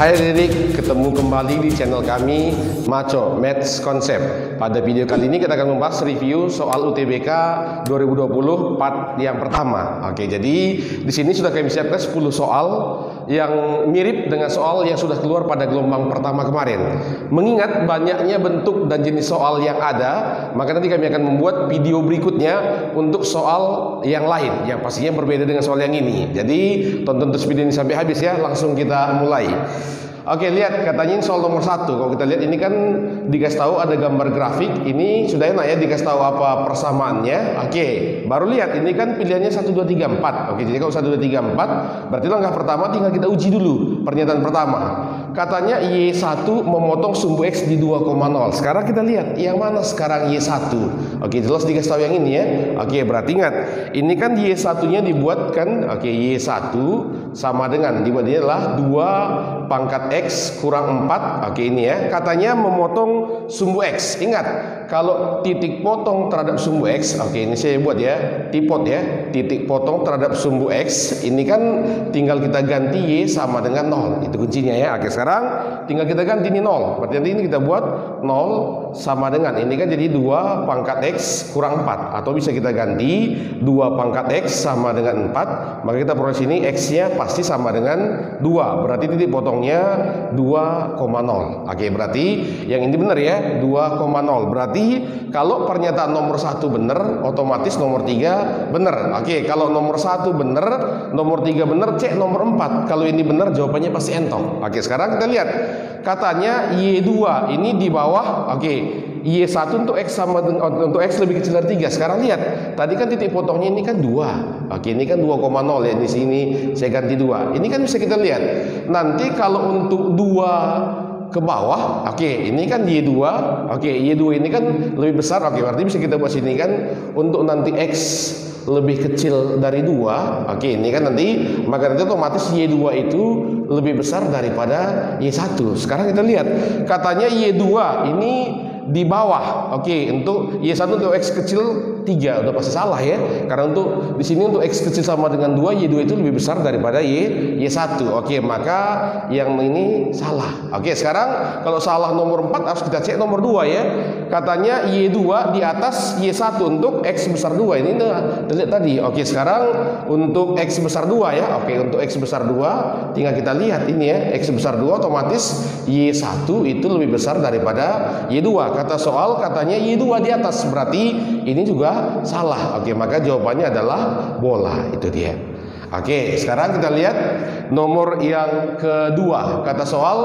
Hai Ririk, ketemu kembali di channel kami Maco Maths Concept. Pada video kali ini kita akan membahas review soal UTBK 2020 part yang pertama. Oke, jadi di sini sudah kami siapkan 10 soal yang mirip dengan soal yang sudah keluar pada gelombang pertama kemarin. Mengingat banyaknya bentuk dan jenis soal yang ada, maka nanti kami akan membuat video berikutnya untuk soal yang lain yang pastinya berbeda dengan soal yang ini. Jadi tonton terus video ini sampai habis ya. Langsung kita mulai. Oke, lihat katanya ini soal nomor 1. Kalau kita lihat ini kan dikasih tahu ada gambar grafik. Ini sudah enak ya, dikasih tahu apa persamaannya. Oke, baru lihat ini kan pilihannya 1 2 3 4. Oke, jadi kalau 1 2 3 4 berarti langkah pertama tinggal kita uji dulu pernyataan pertama. Katanya Y1 memotong sumbu X di 2,0. Sekarang kita lihat yang mana sekarang Y1. Oke, jelas dikasih tahu yang ini ya. Oke, berarti ingat ini kan Y1-nya dibuatkan. Oke, Y1 sama dengan dibuatnya adalah 2 pangkat X kurang 4. Oke, ini ya. Katanya memotong sumbu X. Ingat, kalau titik potong terhadap sumbu X. Oke, ini saya buat ya. Tipot ya. Titik potong terhadap sumbu X. Ini kan tinggal kita ganti Y sama dengan 0. Itu kuncinya ya. Oke, sekarang tinggal kita ganti ini 0. Berarti nanti ini kita buat 0 sama dengan. Ini kan jadi 2 pangkat X kurang 4. Atau bisa kita ganti 2 pangkat X sama dengan 4. Maka kita peroleh sini X-nya pasti sama dengan 2. Berarti titik potongnya 2,0. Oke, berarti yang ini benar ya, 2,0. Berarti kalau pernyataan nomor 1 benar, otomatis nomor 3 benar. Oke, kalau nomor 1 benar, nomor 3 benar, cek nomor 4. Kalau ini benar, jawabannya pasti entok. Oke, sekarang kita lihat. Katanya Y2 ini di bawah. Oke, Y1 untuk X sama untuk X lebih kecil dari 3. Sekarang lihat, tadi kan titik potongnya ini kan 2. Oke, ini kan 2,0 ya. Di sini saya ganti 2. Ini kan bisa kita lihat. Nanti kalau untuk 2 ke bawah, oke, ini kan Y2. Oke, Y2 ini kan lebih besar. Oke, berarti bisa kita buat sini kan untuk nanti X lebih kecil dari 2. Oke, ini kan nanti maka nanti otomatis Y2 itu lebih besar daripada Y1. Sekarang kita lihat. Katanya Y2 ini di bawah. Oke, untuk Y1 untuk X kecil 3. Udah pasti salah ya. Karena untuk di sini untuk X kecil sama dengan 2, Y2 itu lebih besar daripada Y1. Oke, maka yang ini salah. Oke, sekarang kalau salah nomor 4 harus kita cek nomor 2 ya. Katanya Y2 di atas Y1 untuk X besar 2. Ini udah lihat tadi. Oke, sekarang untuk X besar 2 ya. Oke, untuk X besar 2 tinggal kita lihat ini ya. X besar 2 otomatis Y1 itu lebih besar daripada Y2. Kata soal katanya Y2 di atas, berarti ini juga salah. Oke, maka jawabannya adalah bola. Itu dia. Oke, sekarang kita lihat nomor yang kedua. Kata soal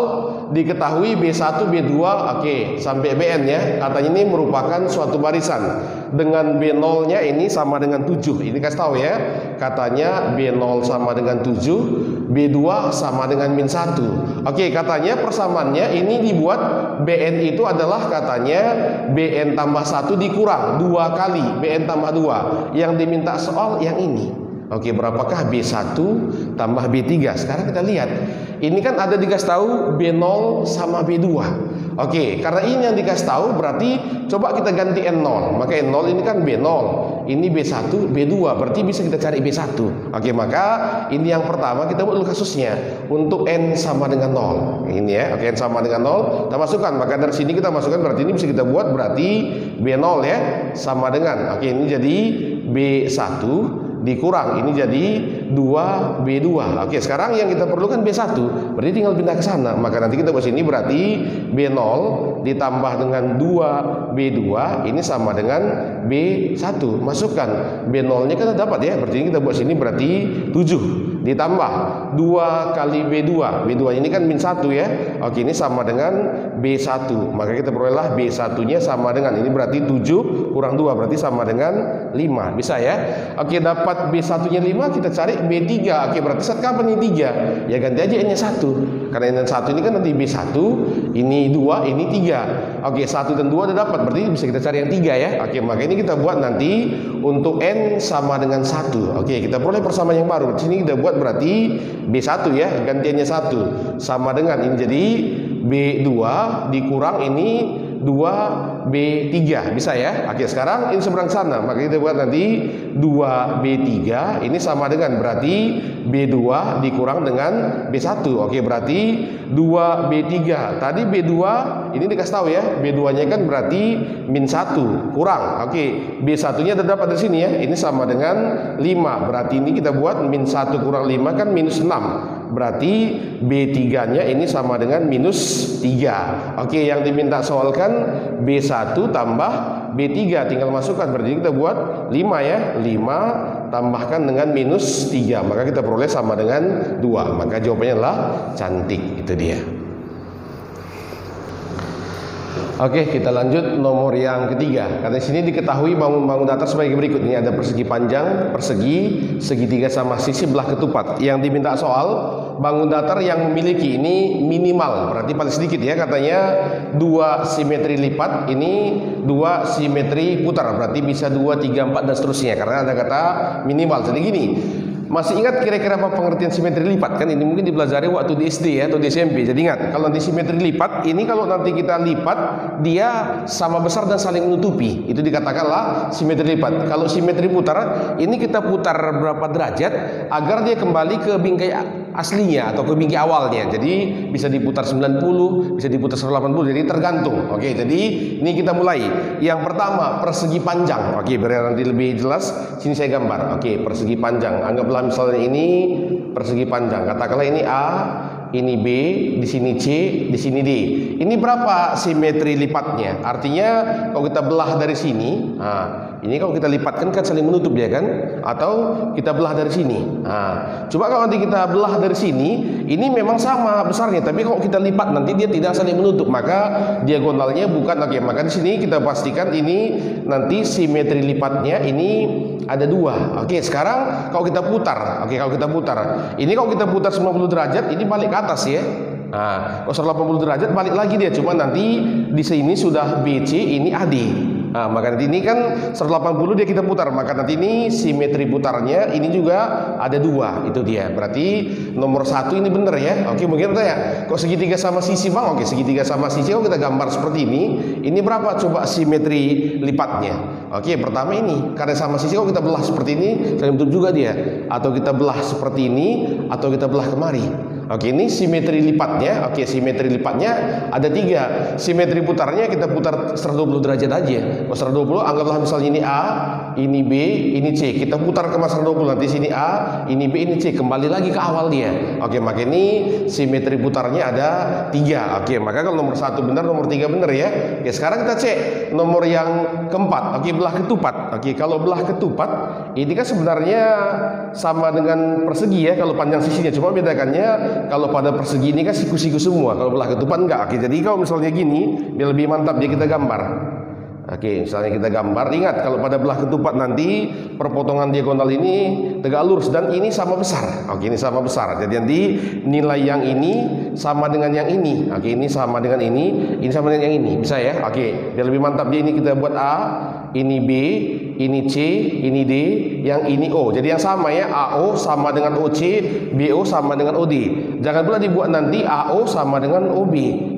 diketahui B1, B2, oke, sampai Bn ya. Katanya ini merupakan suatu barisan dengan B0-nya ini sama dengan 7. Ini kasih tahu ya. Katanya B0 sama dengan 7, B2 sama dengan min 1. Oke, katanya persamaannya ini dibuat Bn itu adalah katanya Bn tambah 1 dikurang 2 kali Bn tambah 2. Yang diminta soal yang ini. Oke, berapakah B1 tambah B3? Sekarang kita lihat. Ini kan ada dikasih tahu B0 sama B2. Oke, karena ini yang dikasih tahu berarti coba kita ganti N0. Maka N0 ini kan B0. Ini B1, B2. Berarti bisa kita cari B1. Oke, maka ini yang pertama kita buat dulu kasusnya. Untuk N sama dengan 0. Ini ya. Oke, N sama dengan 0. Kita masukkan. Maka dari sini kita masukkan berarti ini bisa kita buat berarti B0 ya. Sama dengan. Oke, ini jadi B1 dikurang ini jadi 2B2. Oke, sekarang yang kita perlukan B1. Berarti tinggal pindah ke sana. Maka nanti kita buat sini berarti B0 ditambah dengan 2B2 ini sama dengan B1. Masukkan B0-nya kita dapat ya. Berarti ini kita buat sini berarti 7 ditambah 2 kali B2. B2 ini kan min 1 ya. Oke, ini sama dengan B1. Maka kita perolehlah B1-nya sama dengan ini berarti 7 kurang 2 berarti sama dengan 5. Bisa ya. Oke, dapat B1-nya 5, kita cari B3. Oke, berarti saat kapan ini 3? Ya ganti aja N-nya 1. Karena N-nya 1 ini kan nanti B1, ini 2, ini 3. Oke, 1 dan 2 udah dapat. Berarti bisa kita cari yang 3 ya. Oke, maka ini kita buat nanti untuk N sama dengan 1. Oke, kita peroleh persamaan yang baru. Di sini kita buat berarti B1 ya, gantiannya 1 sama dengan ini jadi B2 dikurang ini 2 2B3, bisa ya. Oke, sekarang ini seberang sana, maka kita buat nanti 2B3 ini sama dengan berarti B2 dikurang dengan B1. Oke, berarti 2B3. Tadi B2 ini dikasih tahu ya, B2-nya kan berarti -1 kurang. Oke, B1-nya terdapat di sini ya. Ini sama dengan 5. Berarti ini kita buat -1 kurang 5 kan -6. Berarti B3-nya ini sama dengan -3. Oke, yang diminta soal kan B1 tambah B3, tinggal masukkan. Berarti kita buat 5 ya. 5 tambahkan dengan -3, maka kita peroleh sama dengan 2. Maka jawabannya adalah cantik. Itu dia. Oke, kita lanjut nomor yang ketiga. Karena di sini diketahui bangun datar sebagai berikut. Ini ada persegi panjang, persegi, segitiga sama sisi belah ketupat. Yang diminta soal bangun datar yang memiliki ini minimal, berarti paling sedikit ya, katanya 2 simetri lipat, ini 2 simetri putar, berarti bisa 2, 3, 4 dan seterusnya, karena ada kata minimal. Jadi gini, masih ingat kira-kira apa pengertian simetri lipat? Kan ini mungkin dipelajari waktu di SD ya, atau di SMP. Jadi ingat, kalau nanti simetri lipat, ini kalau nanti kita lipat, dia sama besar dan saling menutupi. Itu dikatakanlah simetri lipat. Kalau simetri putar, ini kita putar berapa derajat agar dia kembali ke bingkai aslinya atau ke bingkai awalnya. Jadi bisa diputar 90, bisa diputar 180, jadi tergantung. Oke, jadi ini kita mulai. Yang pertama, persegi panjang. Oke, biar nanti lebih jelas, sini saya gambar. Oke, persegi panjang. Anggaplah misalnya ini persegi panjang. Katakanlah ini A, ini B, di sini C, di sini D. Ini berapa simetri lipatnya? Artinya kalau kita belah dari sini, ini kalau kita lipatkan kan saling menutup ya kan? Atau kita belah dari sini. Coba kalau nanti kita belah dari sini, ini memang sama besarnya, tapi kalau kita lipat nanti dia tidak saling menutup, maka diagonalnya bukan. Oke, maka di sini kita pastikan ini nanti simetri lipatnya ini ada 2. Oke, sekarang kalau kita putar. Oke, kalau kita putar. Ini kalau kita putar 90 derajat, ini balik ke atas ya. Kalau 180 derajat balik lagi dia, cuma nanti di sini sudah BC, ini AD. Maka nanti ini kan 180 dia kita putar, maka nanti ini simetri putarnya ini juga ada 2. Itu dia. Berarti nomor 1 ini benar ya. Oke, mungkin tanya, kok segitiga sama sisi bang? Oke, segitiga sama sisi kalau kita gambar seperti ini berapa coba simetri lipatnya? Oke, pertama ini karena sama sisi kalau kita belah seperti ini saling menutup juga dia. Atau kita belah seperti ini, atau kita belah kemari. Oke, ini simetri lipatnya. Oke, simetri lipatnya ada 3. Simetri putarnya kita putar 120 derajat aja. Kalau 120, anggaplah misalnya ini A, ini B, ini C. Kita putar ke 120, nanti sini A, ini B, ini C. Kembali lagi ke awal dia. Oke, maka ini simetri putarnya ada 3. Oke, maka kalau nomor 1 benar, nomor 3 benar ya. Oke, sekarang kita cek nomor yang keempat. Oke, belah ketupat. Oke, kalau belah ketupat ini kan sebenarnya sama dengan persegi ya kalau panjang sisinya. Cuma bedakannya kalau pada persegi ini kan siku-siku semua. Kalau belah ketupat enggak. Oke, jadi kalau misalnya gini, biar lebih mantap dia kita gambar. Oke, misalnya kita gambar. Ingat, kalau pada belah ketupat nanti perpotongan diagonal ini tegak lurus dan ini sama besar. Oke, ini sama besar. Jadi nanti nilai yang ini sama dengan yang ini. Oke, ini sama dengan ini sama dengan yang ini. Bisa ya? Oke, biar lebih mantap dia ini kita buat A, ini B, ini C, ini D, yang ini O. Jadi yang sama ya, AO sama dengan OC, BO sama dengan OD. Jangan pula dibuat nanti AO sama dengan OB.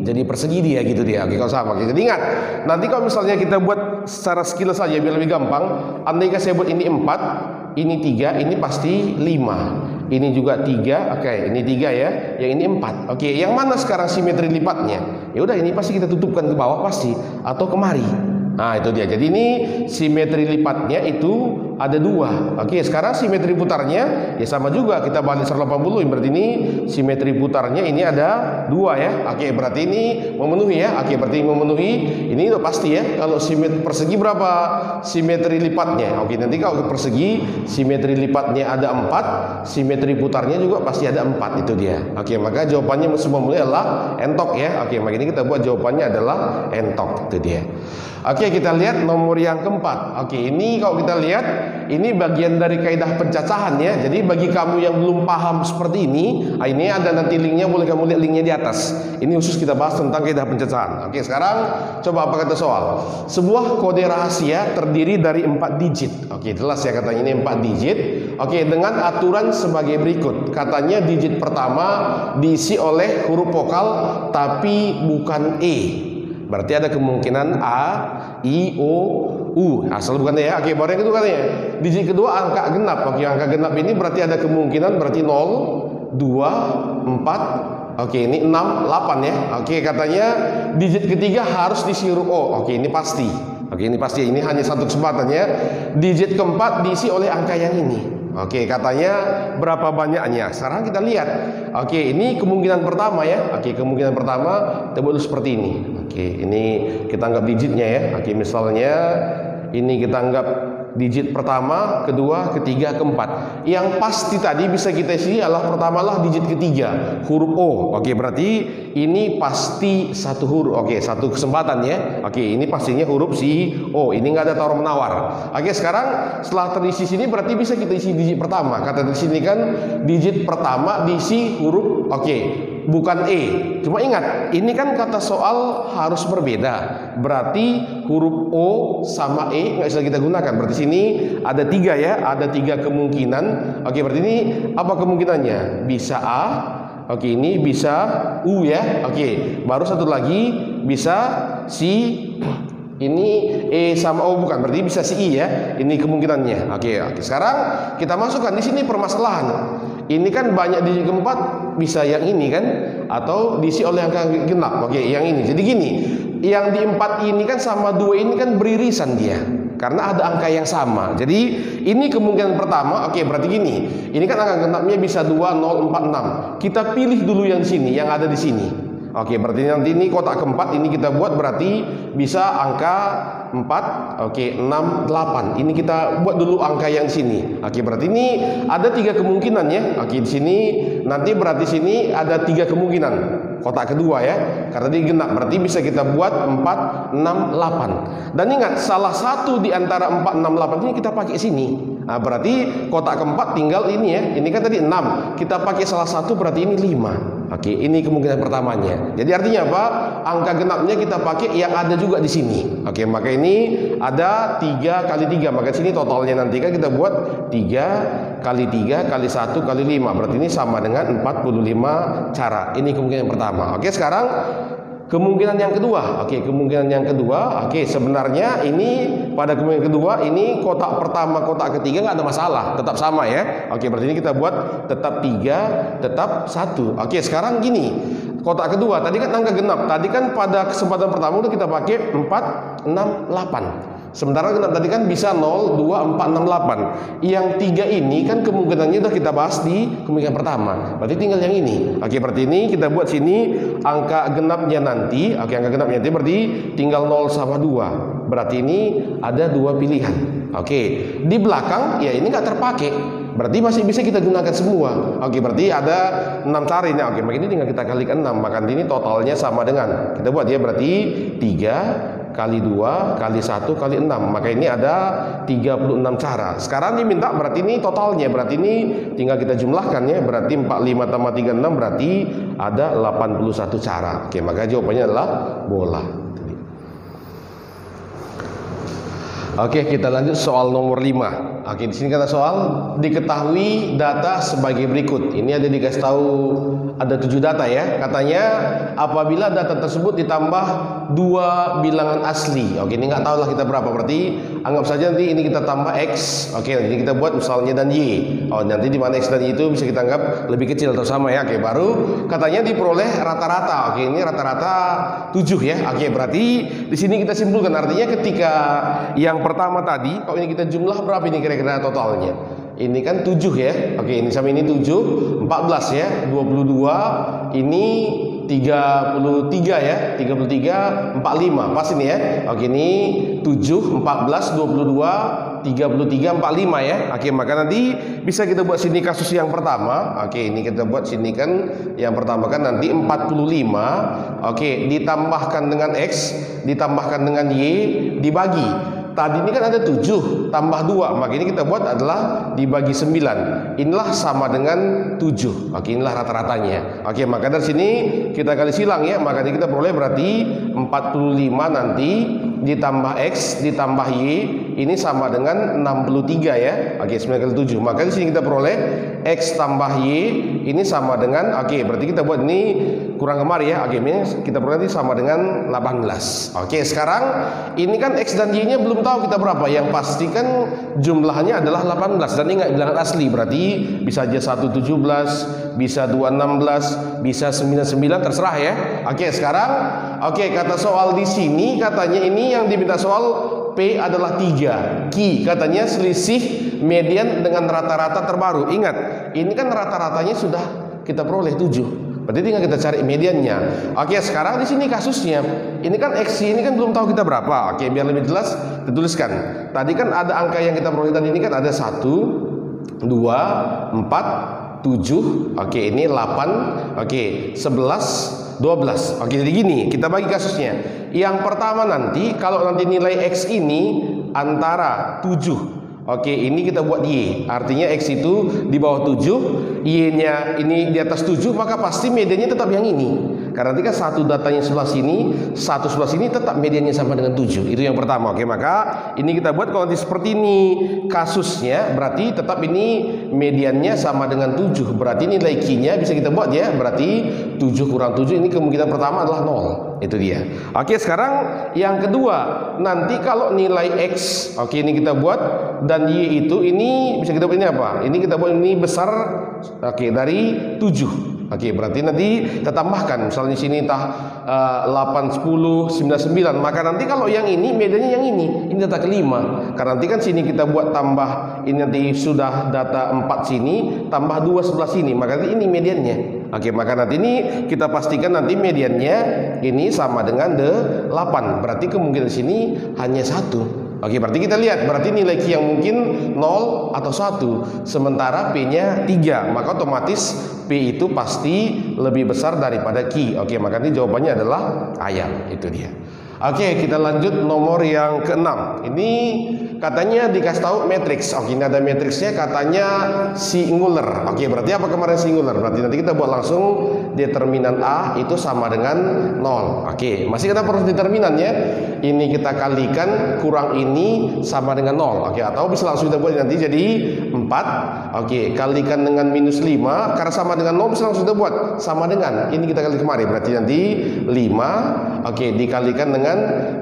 Jadi persegi dia gitu dia. Oke, kalau sama. Oke, jadi ingat, nanti kalau misalnya kita buat secara skill saja biar lebih gampang. Andai saya buat ini 4, ini 3, ini pasti 5. Ini juga 3. Oke, ini 3 ya. Yang ini 4. Oke, yang mana sekarang simetri lipatnya? Ya udah, ini pasti kita tutupkan ke bawah pasti atau kemari. Nah, itu dia. Jadi ini simetri lipatnya itu ada 2. Oke, sekarang simetri putarnya ya sama juga. Kita balik 180. Berarti ini simetri putarnya ini ada 2 ya. Oke, berarti ini memenuhi ya. Oke, berarti memenuhi. Ini udah pasti ya. Kalau simetri persegi berapa simetri lipatnya? Oke, nanti kalau persegi simetri lipatnya ada 4, simetri putarnya juga pasti ada 4. Itu dia. Oke, maka jawabannya semua mulai adalah entok ya. Oke, maka ini kita buat jawabannya adalah entok. Itu dia. Oke, kita lihat nomor yang keempat. Oke, ini kalau kita lihat ini bagian dari kaidah pencacahan ya. Jadi bagi kamu yang belum paham seperti ini ada nanti linknya, boleh kamu lihat linknya di atas. Ini khusus kita bahas tentang kaidah pencacahan. Oke, sekarang coba apa kata soal. Sebuah kode rahasia terdiri dari 4 digit. Oke, jelas ya katanya ini 4 digit. Oke, dengan aturan sebagai berikut. Katanya digit pertama diisi oleh huruf vokal tapi bukan E. Berarti ada kemungkinan A, I, O, U. Asal bukan ya. Oke, baru yang kedua katanya. Digit kedua angka genap. Oke, angka genap ini berarti ada kemungkinan berarti 0, 2, 4. Oke, ini 6, 8 ya. Oke, katanya digit ketiga harus diisi huruf O. Oke, ini pasti. Oke, ini pasti. Ini hanya satu kesempatan ya. Digit keempat diisi oleh angka yang ini. Oke, katanya berapa banyaknya? Sekarang kita lihat. Oke, ini kemungkinan pertama ya. Oke, kemungkinan pertama kita buat dulu seperti ini. Oke, ini kita anggap digitnya ya. Oke, misalnya ini kita anggap digit pertama, kedua, ketiga, keempat. Yang pasti tadi bisa kita isi adalah pertama lah digit ketiga, huruf O. Oke, berarti ini pasti satu huruf. Oke, satu kesempatan ya. Oke, ini pastinya huruf si O. Ini nggak ada tawar menawar. Oke, sekarang setelah terisi sini berarti bisa kita isi digit pertama. Kata di sini kan digit pertama diisi huruf bukan E. Cuma ingat, ini kan kata soal harus berbeda. Berarti huruf O sama E nggak bisa kita gunakan. Berarti sini ada 3 ya, ada 3 kemungkinan. Oke, berarti ini apa kemungkinannya? Bisa A. Oke, ini bisa U ya. Oke, baru satu lagi bisa si ini E sama O bukan, berarti bisa si I ya. Ini kemungkinannya. Oke. Sekarang kita masukkan di sini permasalahan. Ini kan banyak digit keempat, bisa yang ini kan, atau diisi oleh angka genap. Oke, yang ini. Jadi gini, yang di 4 ini kan sama 2 ini kan beririsan dia, karena ada angka yang sama. Jadi ini kemungkinan pertama. Oke, berarti gini. Ini kan angka genapnya bisa 2, 0, 4, 6. Kita pilih dulu yang sini, yang ada di sini. Oke, berarti nanti ini kotak keempat ini kita buat berarti bisa angka 4, oke, 6, 8. Ini kita buat dulu angka yang sini. Oke, berarti ini ada 3 kemungkinan ya. Oke, di sini nanti berarti sini ada 3 kemungkinan. Kotak kedua ya. Karena dia genap, berarti bisa kita buat 4, 6, 8. Dan ingat, salah satu di antara 4, 6, 8 ini kita pakai sini. Nah, berarti kotak keempat tinggal ini ya. Ini kan tadi 6. Kita pakai salah satu berarti ini 5. Oke, ini kemungkinan pertamanya. Jadi artinya apa? Angka genapnya kita pakai yang ada juga di sini. Oke, maka ini ada 3 kali 3. Maka sini totalnya nanti kan kita buat 3 kali 3 kali 1 kali 5. Berarti ini sama dengan 45 cara. Ini kemungkinan pertama. Oke, sekarang kemungkinan yang kedua. Oke, kemungkinan yang kedua. Oke, sebenarnya ini pada kemungkinan kedua ini kotak pertama, kotak ketiga nggak ada masalah, tetap sama ya. Oke, berarti ini kita buat tetap 3, tetap 1. Oke, sekarang gini. Kotak kedua tadi kan angka genap. Tadi kan pada kesempatan pertama udah kita pakai 4, 6, 8. Sementara genap tadi kan bisa 0, 2, 4, 6, 8. Yang 3 ini kan kemungkinannya udah kita bahas di kemungkinan pertama. Berarti tinggal yang ini. Oke, berarti ini kita buat sini angka genapnya nanti. Oke, angka genapnya nanti berarti tinggal 0 sama 2. Berarti ini ada 2 pilihan. Oke, di belakang ya ini nggak terpakai. Berarti masih bisa kita gunakan semua. Oke, berarti ada 6 cara ini. Oke, maka ini tinggal kita kalikan 6. Maka ini totalnya sama dengan, kita buat ya berarti 3 kali 2 kali 1 kali 6. Maka ini ada 36 cara. Sekarang diminta berarti ini totalnya. Berarti ini tinggal kita jumlahkan ya. Berarti 45 tambah 36 berarti ada 81 cara. Oke, maka jawabannya adalah bola. Oke, kita lanjut soal nomor 5. Oke, di sini kata soal diketahui data sebagai berikut. Ini ada dikasih tahu ada 7 data ya. Katanya apabila data tersebut ditambah 2 bilangan asli. Oke, ini nggak tahu lah kita berapa. Berarti anggap saja nanti ini kita tambah X. Oke, ini kita buat misalnya dan Y. Oh, nanti di mana X dan Y itu bisa kita anggap lebih kecil atau sama ya. Oke, baru katanya diperoleh rata-rata. Oke, ini rata-rata 7 ya. Oke, berarti di sini kita simpulkan artinya ketika yang pertama tadi, kalau ini kita jumlah berapa ini kira-kira totalnya? Ini kan 7 ya. Oke, ini sama ini 7, 14 ya. 22, ini 33 ya. 33, 45. Pas ini ya. Oke, ini 7, 14, 22, 33, 45 ya. Oke, maka nanti bisa kita buat sini kasus yang pertama. Oke, ini kita buat sini kan yang pertama kan nanti 45. Oke, ditambahkan dengan X, ditambahkan dengan Y, dibagi. Tadi ini kan ada 7 tambah 2, maka ini kita buat adalah dibagi 9. Inilah sama dengan 7. Oke, inilah rata-ratanya. Oke, maka dari sini kita kali silang ya, maka ini kita peroleh berarti 45 nanti ditambah X ditambah Y ini sama dengan 63 ya. Oke, 9 kali 7. Maka di sini kita peroleh X tambah Y ini sama dengan, oke, berarti kita buat ini kurang kemari ya. Oke, ini kita peroleh ini sama dengan 18. Oke, sekarang ini kan X dan Y nya belum tahu kita berapa. Yang pasti kan jumlahnya adalah 18 dan ini nggak bilangan asli, berarti bisa aja 117, bisa 216, bisa 99, terserah ya. Oke, sekarang kata soal di sini katanya ini yang diminta soal P adalah 3. Q katanya selisih median dengan rata-rata terbaru. Ingat, ini kan rata-ratanya sudah kita peroleh 7. Berarti tinggal kita cari mediannya. Oke, sekarang di sini kasusnya. Ini kan X ini kan belum tahu kita berapa. Oke, biar lebih jelas kita tuliskan. Tadi kan ada angka yang kita peroleh tadi ini kan ada 1, 2, 4, 7. Oke, ini 8. Oke, 11, 12. Oke, jadi gini, kita bagi kasusnya. Yang pertama nanti, kalau nanti nilai X ini antara 7. Oke, ini kita buat Y. Artinya X itu di bawah 7, Y-nya ini di atas 7, maka pasti mediannya tetap yang ini. Karena nanti kan satu datanya sebelah sini, satu sebelah sini, tetap mediannya sama dengan 7. Itu yang pertama. Oke, maka ini kita buat kalau nanti seperti ini kasusnya, berarti tetap ini mediannya sama dengan 7. Berarti nilai Q-nya bisa kita buat ya. Berarti 7 kurang 7 ini kemungkinan pertama adalah 0. Itu dia. Oke, sekarang yang kedua, nanti kalau nilai X, oke ini kita buat, dan Y itu ini bisa kita buat ini apa? Ini kita buat ini besar, oke, dari 7. Oke, berarti nanti kita tambahkan. Misalnya di sini 8, 10, 9, 9. Maka nanti kalau yang ini mediannya yang ini data kelima. Karena nanti kan sini kita buat tambah, ini nanti sudah data 4 sini, tambah 2 sebelah sini. Maka nanti ini mediannya. Oke, maka nanti ini kita pastikan nanti mediannya ini sama dengan 8. Berarti kemungkinan sini hanya 1. Oke, berarti kita lihat, berarti nilai Q yang mungkin 0 atau 1. Sementara P-nya 3. Maka otomatis P itu pasti lebih besar daripada Q. Oke, maka ini jawabannya adalah ayam. Itu dia. Oke, kita lanjut nomor yang ke-6. Ini katanya dikasih tahu matriks. Oke, ini ada matriksnya, katanya singular. Oke, berarti apa kemarin singular? Berarti nanti kita buat langsung determinan A itu sama dengan 0. Oke, masih kita perlu determinannya. Ini kita kalikan kurang ini sama dengan 0. Oke, atau bisa langsung kita buat nanti jadi 4. Oke, kalikan dengan minus 5. Karena sama dengan 0 bisa langsung kita buat sama dengan ini kita kali kemarin. Berarti nanti 5. Oke, dikalikan dengan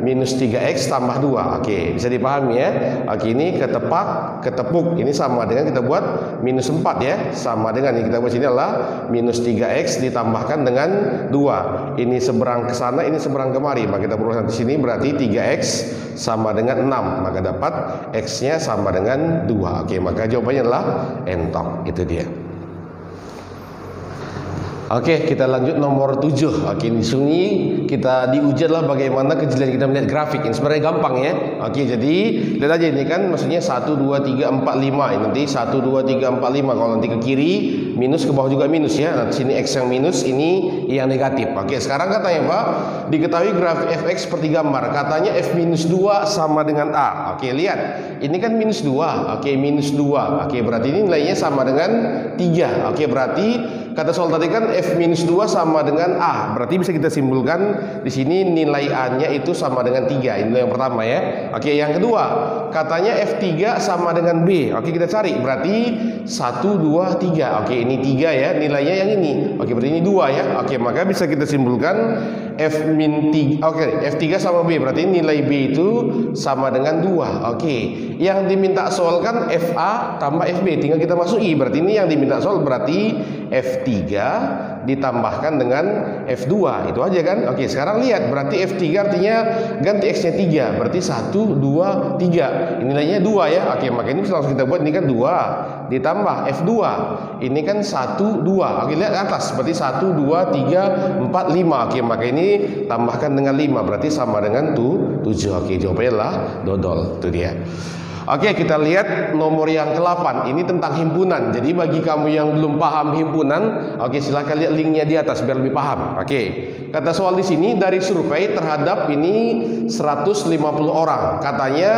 minus 3X tambah 2. Oke, bisa dipahami ya. Oke, ini ketepuk. Ini sama dengan kita buat minus 4 ya. Sama dengan ini kita buat sini adalah minus 3X ditambahkan dengan 2. Ini seberang ke sana, ini seberang kemari. Maka kita perlu di sini berarti 3X sama dengan 6. Maka dapat X-nya sama dengan 2. Oke, maka jawabannya adalah entok. Itu dia. Oke, kita lanjut nomor 7. Oke, di sini kita diuji adalah bagaimana kejelian kita melihat grafik. Ini sebenarnya gampang ya. Oke, jadi lihat aja ini kan maksudnya 1, 2, 3, 4, 5. Ini nanti 1, 2, 3, 4, 5. Kalau nanti ke kiri minus, ke bawah juga minus ya. Nah, sini X yang minus, ini yang negatif. Oke, sekarang katanya Pak, diketahui grafik fx seperti gambar. Katanya f minus 2 sama dengan A. Oke, lihat. Ini kan minus 2. Oke, minus 2. Oke, berarti ini nilainya sama dengan 3. Oke, berarti kata soal tadi kan f minus 2 sama dengan A. Berarti bisa kita simpulkan di sini nilai A-nya itu sama dengan 3. Ini yang pertama ya. Oke, yang kedua, katanya F3 sama dengan B. Oke, kita cari. Berarti 1, 2, 3. Oke, ini 3 ya. Nilainya yang ini. Oke, berarti ini 2 ya. Oke, maka bisa kita simpulkan F-3. Oke, F3 sama B. Berarti nilai B itu sama dengan 2. Oke, yang diminta soal kan FA tambah FB. Tinggal kita masuki. Berarti ini yang diminta soal berarti F3 ditambahkan dengan F2. Itu aja kan. Oke, sekarang lihat. Berarti F3 artinya ganti X-nya 3. Berarti 1, 2, 3. Ini nilainya 2 ya. Oke, maka ini langsung kita buat. Ini kan 2 ditambah F2. Ini kan 1, 2. Oke, lihat atas. Berarti 1, 2, 3, 4, 5. Oke, maka ini tambahkan dengan 5. Berarti sama dengan 7. Oke, jawabannya adalah dodol. Itu dia. Oke, kita lihat nomor yang ke-8. Ini tentang himpunan. Jadi bagi kamu yang belum paham himpunan, oke, silahkan lihat linknya di atas biar lebih paham. Oke, kata soal di sini dari survei terhadap ini 150 orang. Katanya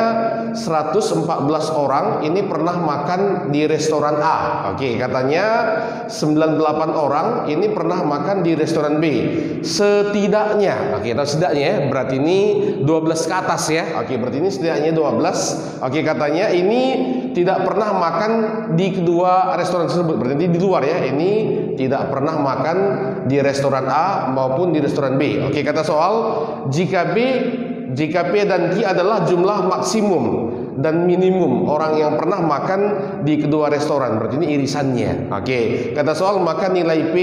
114 orang ini pernah makan di restoran A. Oke, katanya 98 orang ini pernah makan di restoran B. Setidaknya, oke, setidaknya berarti ini 12 ke atas ya. Oke, berarti ini setidaknya 12. Oke, katanya ini tidak pernah makan di kedua restoran tersebut. Berarti di luar ya. Ini tidak pernah makan di restoran A maupun di restoran B. Oke, kata soal jika P dan Q adalah jumlah maksimum dan minimum orang yang pernah makan di kedua restoran. Berarti ini irisannya. Oke, kata soal maka nilai P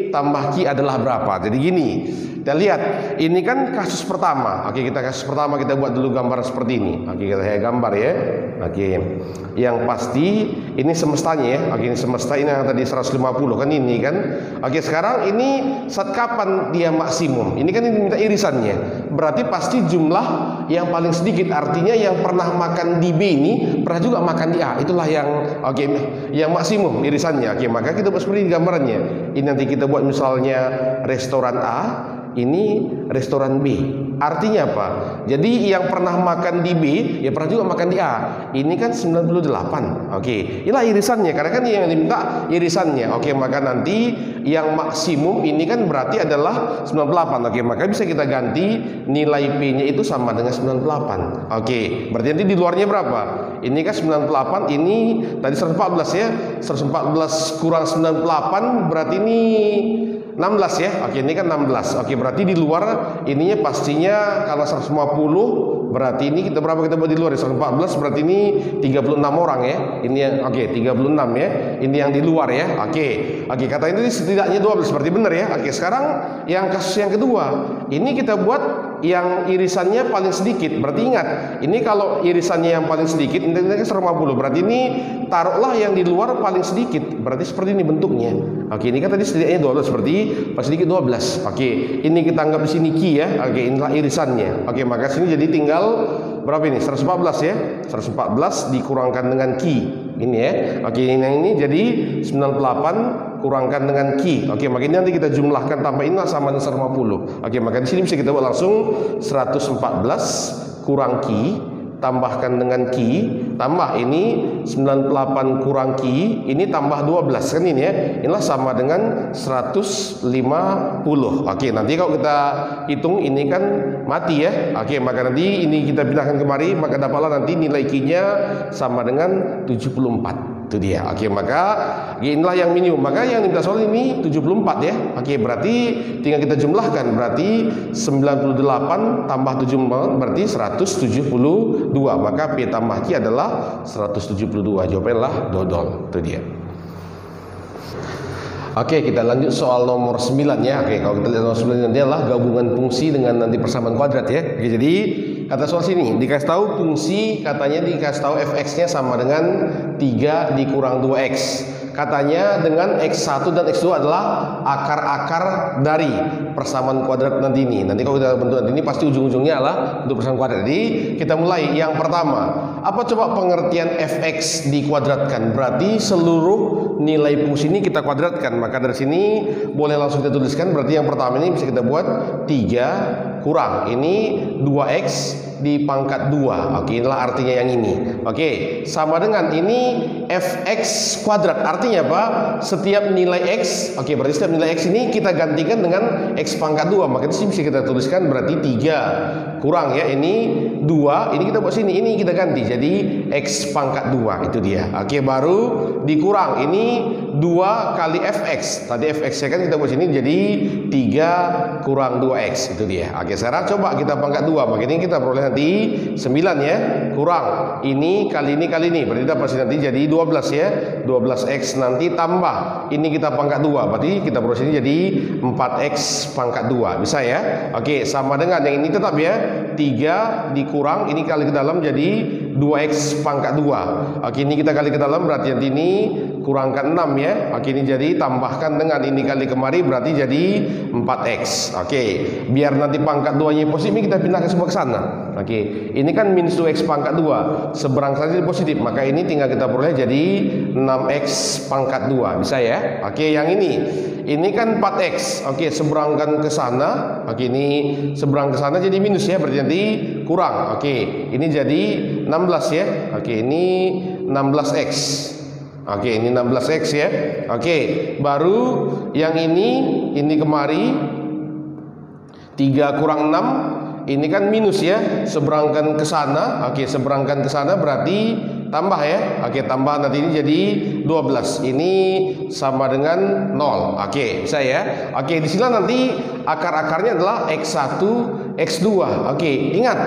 tambah Q adalah berapa? Jadi gini, kita lihat ini kan kasus pertama. Oke, kasus pertama kita buat dulu gambar seperti ini. Oke, saya gambar ya. Oke, yang pasti ini semestanya ya. Oke, ini semesta, ini yang tadi 150 kan ini kan. Oke, sekarang ini saat kapan dia maksimum? Ini kan ini minta irisannya. Berarti pasti jumlah yang paling sedikit, artinya yang pernah makan di B ini pernah juga makan di A. Itulah yang yang maksimum irisannya. Oke, maka kita buat seperti ini gambarannya. Ini nanti kita buat misalnya restoran A, ini restoran B. Artinya apa? Jadi yang pernah makan di B ya pernah juga makan di A. Ini kan 98. Oke, inilah irisannya karena kan yang diminta irisannya. Oke, maka nanti yang maksimum ini kan berarti adalah 98. Oke, maka bisa kita ganti nilai P-nya itu sama dengan 98. Oke, berarti nanti di luarnya berapa? Ini kan 98, ini tadi 114 ya. 114 kurang 98 berarti ini 16 ya. Oke, ini kan 16. Oke, berarti di luar ininya pastinya kalau 150 berarti ini kita berapa kita buat di luar? 114 berarti ini 36 orang ya. Ini yang 36 ya. Ini yang di luar ya. Oke, kata ini setidaknya 12 berarti benar ya. Oke, sekarang yang kasus yang kedua. Ini kita buat yang irisannya paling sedikit. Berarti ingat, ini kalau irisannya yang paling sedikit ini kan 150. Berarti ini taruhlah yang di luar paling sedikit. Berarti seperti ini bentuknya. Oke, ini kan tadi setidaknya 12 berarti paling sedikit 12. Oke, ini kita anggap di sini Q ya. Oke, inilah irisannya. Oke, maka sini jadi tinggal berapa ini? 114 ya. 114 dikurangkan dengan Q. Ini ya. Oke, ini jadi 98 kurangkan dengan Q. Oke, maka ini nanti kita jumlahkan tambah ini sama dengan 150. Oke, maka di sini bisa kita buat langsung 114 kurang Q tambahkan dengan Q tambah ini 98 kurang Q ini tambah 12 kan ini ya. Inilah sama dengan 150. Oke, nanti kalau kita hitung ini kan mati ya. Oke, maka nanti ini kita pindahkan kemari maka dapatlah nanti nilai Q-nya sama dengan 74. Itu dia. Oke, maka inilah yang minimum. Maka yang diminta soal ini 74 ya. Oke, berarti tinggal kita jumlahkan. Berarti 98 tambah 74 berarti 172. Maka P tambah Q adalah 172. Jawabannya adalah dodol. Itu dia. Oke, kita lanjut soal nomor 9 ya. Oke, kalau kita lihat nomor 9 ini adalah gabungan fungsi dengan nanti persamaan kuadrat ya. Oke, jadi kata soal sini dikasih tahu fungsi, katanya dikasih tahu fx-nya sama dengan 3 dikurang 2x. Katanya dengan x1 dan x2 adalah akar-akar dari persamaan kuadrat nanti ini. Nanti kalau kita bentuk nanti ini pasti ujung-ujungnya adalah bentuk persamaan kuadrat. Jadi kita mulai yang pertama. Apa coba pengertian fx dikuadratkan? Berarti seluruh nilai fungsi ini kita kuadratkan. Maka dari sini boleh langsung kita tuliskan. Berarti yang pertama ini bisa kita buat 3 kurang ini 2x di pangkat 2. Oke, inilah artinya yang ini. Oke, sama dengan ini fx kuadrat. Artinya apa? Setiap nilai x, oke, berarti setiap nilai x ini kita gantikan dengan x pangkat 2. Maka di sini bisa kita tuliskan berarti 3 kurang ya ini 2. Ini kita buat sini, ini kita ganti jadi x pangkat 2. Itu dia. Oke, baru dikurang ini 2 kali fx. Tadi fx-nya kan kita buat sini jadi 3 kurang 2x. Itu dia. Oke, sekarang coba kita pangkat 2. Maka ini kita peroleh nanti 9 ya. Kurang ini kali ini kali ini. Berarti dapat nanti jadi 12 ya. 12x nanti tambah ini kita pangkat 2. Berarti kita peroleh sini jadi 4x pangkat 2. Bisa ya. Oke, sama dengan yang ini tetap ya. 3 dikurang ini kali ke dalam jadi 2x pangkat 2. Oke, ini kita kali ke dalam, berarti nanti ini kurangkan 6 ya. Oke, ini jadi tambahkan dengan ini kali kemari, berarti jadi 4x. Oke, biar nanti pangkat 2 nya positif, ini kita pindahkan semua ke sana. Oke, ini kan minus 2x pangkat 2, seberang saja positif, maka ini tinggal kita peroleh jadi 6x pangkat 2. Bisa ya? Oke, yang ini kan 4x. Oke, seberangkan ke sana. Oke, ini seberang ke sana jadi minus ya, berarti nanti kurang. Oke, ini jadi 16 ya. Oke, ini 16x. Oke, ini 16x ya. Oke, baru yang ini kemari 3 kurang 6. Ini kan minus ya, seberangkan ke sana. Oke, seberangkan ke sana berarti tambah ya. Oke, tambah nanti ini jadi 12. Ini sama dengan 0. Oke, bisa ya. Oke, di sini nanti akar-akarnya adalah x1, x2. Oke, ingat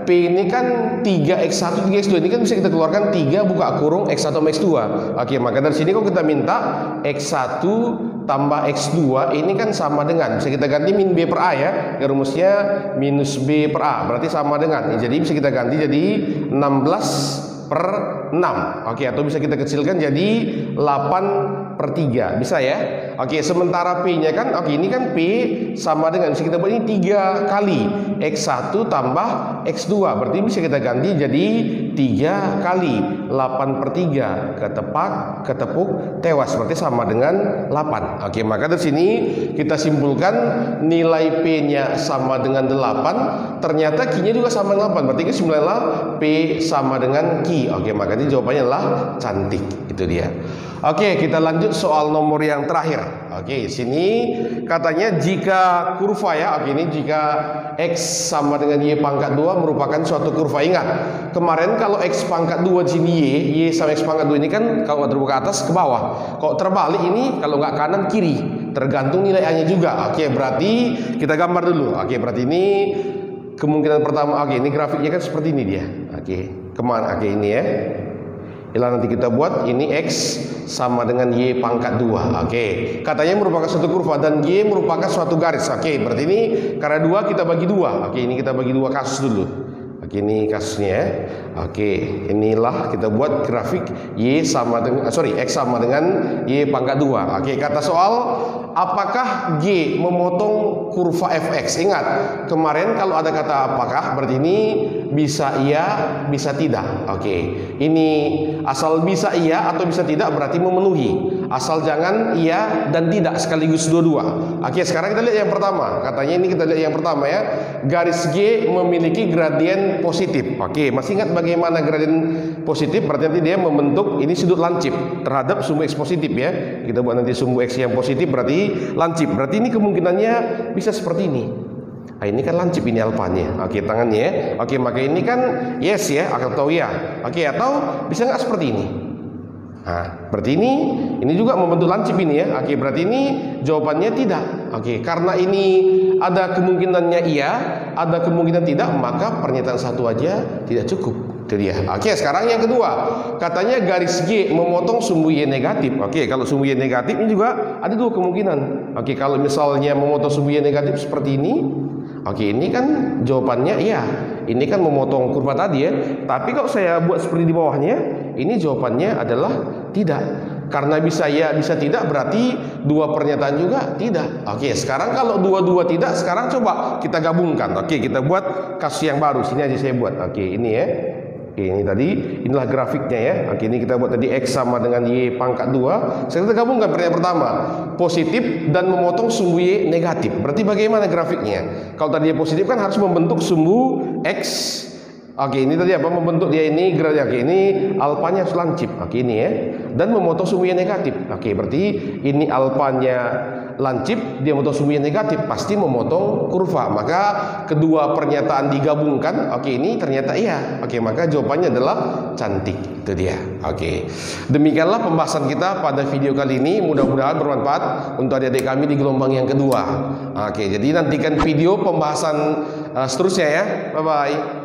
P ini kan 3x1, 3x2. Ini kan bisa kita keluarkan 3 buka kurung x1 sama x2. Oke, maka dari sini kalau kita minta x1 tambah x2 ini kan sama dengan, bisa kita ganti min b per a ya. Rumusnya minus b per a, berarti sama dengan. Jadi bisa kita ganti jadi 16 per 6. Oke, atau bisa kita kecilkan jadi 8 per 3. Bisa ya. Oke, sementara P nya kan, oke ini kan P sama dengan, bisa kita buat ini 3 kali X1 tambah X2, berarti bisa kita ganti jadi 3 kali 8 per 3 ketepuk tewas, berarti sama dengan 8. Oke, maka dari sini kita simpulkan nilai P nya sama dengan 8, ternyata Q nya juga sama dengan 8, berarti kesimpulannya P sama dengan Q. Oke, maka ini jawabannya adalah cantik. Itu dia. Oke, kita lanjut soal nomor yang terakhir. Oke, sini katanya jika kurva ya. Oke, ini jika X sama dengan Y pangkat 2 merupakan suatu kurva. Ingat, kemarin kalau X pangkat 2 di sini Y sama X pangkat 2 ini kan kalau terbuka ke atas ke bawah. Kalau terbalik ini kalau nggak kanan kiri, tergantung nilai A nya juga. Oke, berarti kita gambar dulu. Oke, berarti ini kemungkinan pertama. Oke, ini grafiknya kan seperti ini dia. Oke, kemana? Oke, ini ya. Nanti kita buat ini X sama dengan Y pangkat 2. Oke, katanya merupakan suatu kurva dan Y merupakan suatu garis. Oke, berarti ini karena 2 kita bagi 2. Oke, ini kita bagi 2 kasus dulu. Oke, ini kasusnya ya. Oke, inilah kita buat grafik Y sama dengan X sama dengan Y pangkat 2. Oke, kata soal, apakah G memotong kurva fx? Ingat, kemarin kalau ada kata apakah berarti ini bisa iya, bisa tidak. Oke, ini asal bisa iya atau bisa tidak berarti memenuhi. Asal jangan iya dan tidak sekaligus dua-dua. Oke, sekarang kita lihat yang pertama. Katanya ini kita lihat yang pertama ya. Garis G memiliki gradien positif. Oke, masih ingat bagaimana gradien positif? Berarti nanti dia membentuk ini sudut lancip terhadap sumbu X positif ya. Kita buat nanti sumbu X yang positif berarti lancip. Berarti ini kemungkinannya bisa seperti ini. Nah, ini kan lancip ini alfanya. Oke, tangannya ya. Oke, maka ini kan yes ya atau ya. Oke, atau bisa nggak seperti ini? Nah, berarti ini juga membentuk lancip ini ya. Oke, berarti ini jawabannya tidak. Oke, karena ini ada kemungkinannya iya, ada kemungkinan tidak, maka pernyataan satu aja tidak cukup. Itu dia. Oke, sekarang yang kedua. Katanya garis G memotong sumbu Y negatif. Oke, kalau sumbu Y negatif ini juga ada dua kemungkinan. Oke, kalau misalnya memotong sumbu Y negatif seperti ini, oke, ini kan jawabannya iya. Ini kan memotong kurva tadi ya. Tapi kalau saya buat seperti di bawahnya, ini jawabannya adalah tidak. Karena bisa ya, bisa tidak, berarti dua pernyataan juga tidak. Oke, sekarang kalau dua-dua tidak, sekarang coba kita gabungkan. Oke, kita buat kasus yang baru. Sini aja saya buat. Oke, ini ya. Oke, ini tadi, inilah grafiknya ya. Oke, ini kita buat tadi X sama dengan Y pangkat 2. Sekarang kita gabungkan pernyataan pertama, positif dan memotong sumbu Y negatif. Berarti bagaimana grafiknya? Kalau tadi positif kan harus membentuk sumbu X. Oke, ini tadi apa? Membentuk dia ini gradien. Oke, ini alfanya harus lancip. Oke, ini ya. Dan memotong sumbu Y negatif. Oke, berarti ini alfanya lancip, dia memotong sumbu Y negatif, pasti memotong kurva. Maka kedua pernyataan digabungkan. Oke, ini ternyata iya. Oke, maka jawabannya adalah cantik. Itu dia. Oke, demikianlah pembahasan kita pada video kali ini. Mudah-mudahan bermanfaat untuk adik-adik kami di gelombang yang kedua. Oke, jadi nantikan video pembahasan seterusnya ya. Bye-bye.